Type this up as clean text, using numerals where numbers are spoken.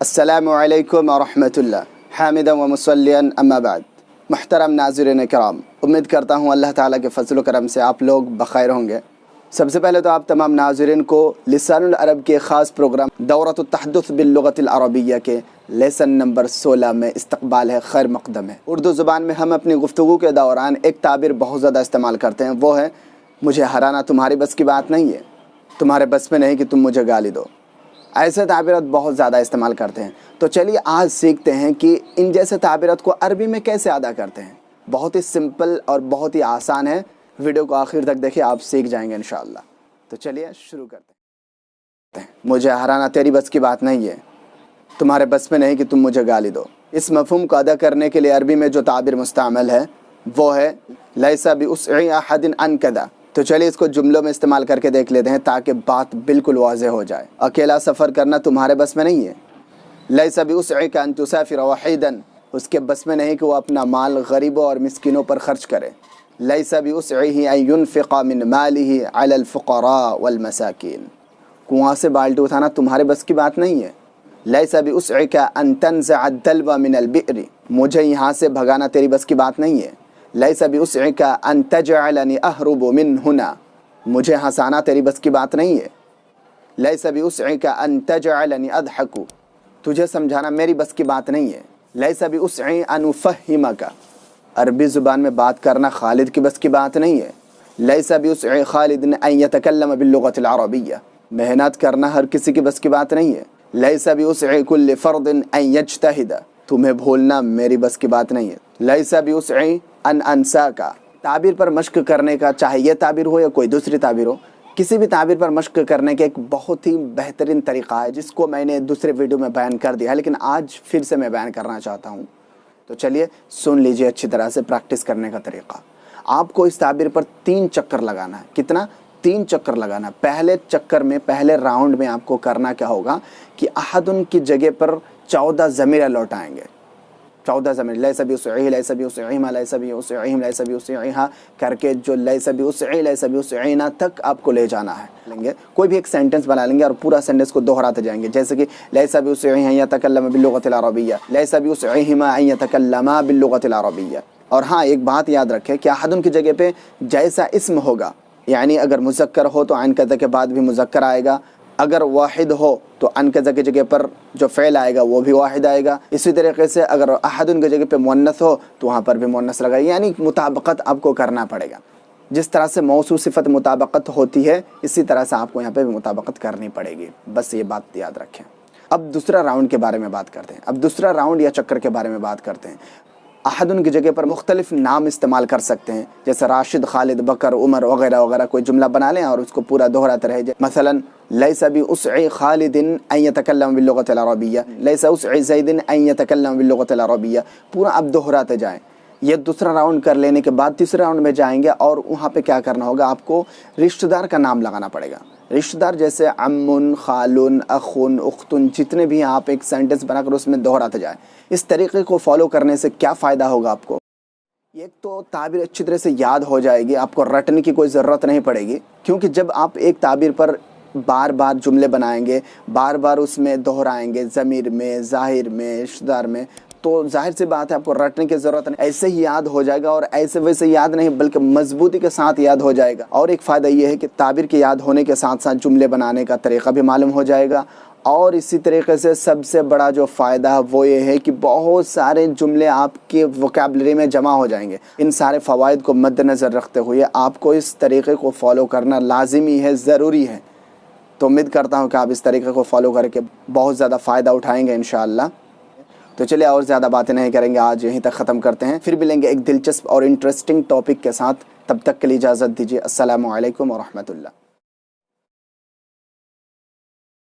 अस्सलामु अलैकुम व रहमतुल्लाह हामिदन व मुसल्लियन अम्मा बाद। मुहतरम नाज़रीन कराम, उम्मीद करता हूँ अल्लाह ताला के फजल करम से आप लोग बखैर होंगे। सबसे पहले तो आप तमाम नाज़रीन को लिसानुल अरब के ख़ास प्रोग्राम दौरतुत तहद्दुस बिल लुग़तिल अरबिय्या के लेसन नंबर 16 में इस्तक़बाल है, खैर मक़दम है। उर्दू ज़ुबान में हम अपनी गुफ्तगू के दौरान एक ताबीर बहुत ज़्यादा इस्तेमाल करते हैं, वो है मुझे हराना तुम्हारी बस की बात नहीं है, तुम्हारे बस में नहीं कि तुम मुझे गाली दो। ऐसे ताबीरत बहुत ज़्यादा इस्तेमाल करते हैं। तो चलिए आज सीखते हैं कि इन जैसे ताबीरत को अरबी में कैसे अदा करते हैं। बहुत ही सिंपल और बहुत ही आसान है। वीडियो को आखिर तक देखिए, आप सीख जाएंगे इंशाअल्लाह। तो चलिए शुरू करते हैं। मुझे हराना तेरी बस की बात नहीं है, तुम्हारे बस में नहीं कि तुम मुझे गाली दो। इस मफ़हूम को अदा करने के लिए अरबी में जो ताबीर मुस्तअमल है वो है लैसा बिउस्इ अहदिन अन कदा। तो चलिए इसको जुमलों में इस्तेमाल करके देख लेते हैं ताकि बात बिल्कुल वाज़ेह हो जाए। अकेला सफ़र करना तुम्हारे बस में नहीं है। लैसा बिउस्इका अन तुसाफिर वहीदन, उसके बस में नहीं कि वो अपना माल गरीबों और मिस्किनों पर खर्च करे। लैसा बिउस्इही अन युनफ़िक़ मिन मालिही अलल फ़ुक़रा वल मसाकीन, कुआं से बाल्टी उठाना तुम्हारे बस की बात नहीं है। लैसा बिउस्इका अन तनज़अ दल्वा मिनल बि'रि, मुझे यहाँ से भगाना तेरी बस की बात नहीं है। लैसा बिउस्इका अन तजअलनी अहरुबु मिन हुना, मुझे हंसाना तेरी बस की बात नहीं है। लैसा बिउस्इका अन तजअलनी अदहकु, तुझे समझाना मेरी बस की बात नहीं है। लैसा बिउस्इ अन उफ़हिमका, अरबी ज़ुबान में बात करना खालिद की बस की बात नहीं है। लैसा बिउस्इ खालिद अन यतकल्लम बिल लुग़तिल अरबिय्या, मेहनत करना हर किसी की बस की बात नहीं है। लैसा बिउस्इ कुल्लि फ़र्दिन अन यज्तहिद, तुम्हें भूलना मेरी बस की बात नहीं है। लैसा बिउस्इ अन अंसाका, ताबीर पर मश्क करने का, चाहे ये ताबीर हो या कोई दूसरी ताबीर हो, किसी भी ताबीर पर मश्क करने का एक बहुत ही बेहतरीन तरीक़ा है जिसको मैंने दूसरे वीडियो में बयान कर दिया है, लेकिन आज फिर से मैं बयान करना चाहता हूँ। तो चलिए सुन लीजिए अच्छी तरह से प्रैक्टिस करने का तरीक़ा। आपको इस ताबीर पर 3 चक्कर लगाना है। कितना? 3 चक्कर लगाना। पहले चक्कर में, पहले राउंड में आपको करना क्या होगा कि अहदुन की जगह पर 14 ज़मीरें लौटाएंगे। 14 ज़मीर, लैसा बिउस्इही, लैसा बिउस्इहिमा, लैसा बिउस्इहिम, लैसा बिउस्इहा करके जो लैसा बिउस्इ, लैसा बिउस्इना तक आपको ले जाना है। लेंगे कोई भी एक सेंटेंस बना लेंगे और पूरा सेंटेंस को दोहराते जाएंगे, जैसे कि लैसा बिउस्इही अन यतकल्लम बिल लुग़तिल अरबिय्या, लैसा बिउस्इहिमा अन यतकल्लमा बिल लुग़तिल अरबिय्या। और हाँ, एक बात याद रखें कि अहदुन की जगह पे जैसा इस्म होगा, यानी अगर मुज़क्कर हो तो अन कज़ा के बाद भी मुज़क्कर आएगा, अगर वाहिद हो तो अन कज़ा की जगह पर जो फ़ेल आएगा वो भी वाहिद आएगा। इसी तरीके से अगर अहदुन की जगह पे मुअन्नस हो तो वहाँ पर भी मुअन्नस लगाएगा, यानी मुताबकत आपको करना पड़ेगा। जिस तरह से मौसूफ़ सिफ़त मुताबकत होती है, इसी तरह से आपको यहाँ पे भी मुताबकत करनी पड़ेगी। बस ये बात याद रखें। अब दूसरा राउंड के बारे में बात करते हैं। अब दूसरा राउंड या चक्कर के बारे में बात करते हैं। अहदुन की जगह पर मुख्तलिफ नाम इस्तेमाल कर सकते हैं, जैसे राशिद, खालिद, बकर, उमर वगैरह वगैरह। कोई जुमला बना लें और उसको पूरा दोहराते रहे। मसलन लैसा बिउस्इ खालिदिन अन यतकल्लम बिल लुग़तिल अरबिय्या, लैसा उस्इ ज़ैदिन अन यतकल्लम बिल लुग़तिल अरबिय्या, पूरा आप दोहराते जाएँ। ये दूसरा राउंड कर लेने के बाद तीसरे राउंड में जाएंगे और वहाँ पे क्या करना होगा, आपको रिश्तेदार का नाम लगाना पड़ेगा। रिश्तेदार जैसे अम्मुन, खालुन, अखुन, उख्तुन, जितने भी आप एक सेंटेंस बनाकर उसमें दोहराते जाएं। इस तरीक़े को फॉलो करने से क्या फ़ायदा होगा आपको? एक तो ताबीर अच्छी तरह से याद हो जाएगी, आपको रटने की कोई ज़रूरत नहीं पड़ेगी, क्योंकि जब आप एक ताबीर पर बार बार जुमले बनाएंगे, बार बार उसमें दोहराएंगे, ज़मीर में, ज़ाहिर में, रिश्तेदार में, तो जाहिर सी बात है आपको रटने की ज़रूरत नहीं, ऐसे ही याद हो जाएगा। और ऐसे वैसे याद नहीं बल्कि मजबूती के साथ याद हो जाएगा। और एक फ़ायदा ये है कि ताबीर के याद होने के साथ साथ जुमले बनाने का तरीक़ा भी मालूम हो जाएगा। और इसी तरीके से सबसे बड़ा जो फ़ायदा है वो ये है कि बहुत सारे जुमले आपके वोकैबुलरी में जमा हो जाएंगे। इन सारे फ़वाइद को मद्देनज़र रखते हुए आपको इस तरीक़े को फ़ॉलो करना लाजिमी है, ज़रूरी है। तो उम्मीद करता हूँ कि आप इस तरीक़े को फ़ॉलो करके बहुत ज़्यादा फ़ायदा उठाएँगे इंशाअल्लाह। तो चलिए और ज़्यादा बातें नहीं करेंगे, आज यहीं तक ख़त्म करते हैं। फिर मिलेंगे एक दिलचस्प और इंटरेस्टिंग टॉपिक के साथ। तब तक के लिए इजाज़त दीजिए। अस्सलामु अलैकुम व रहमतुल्लाह।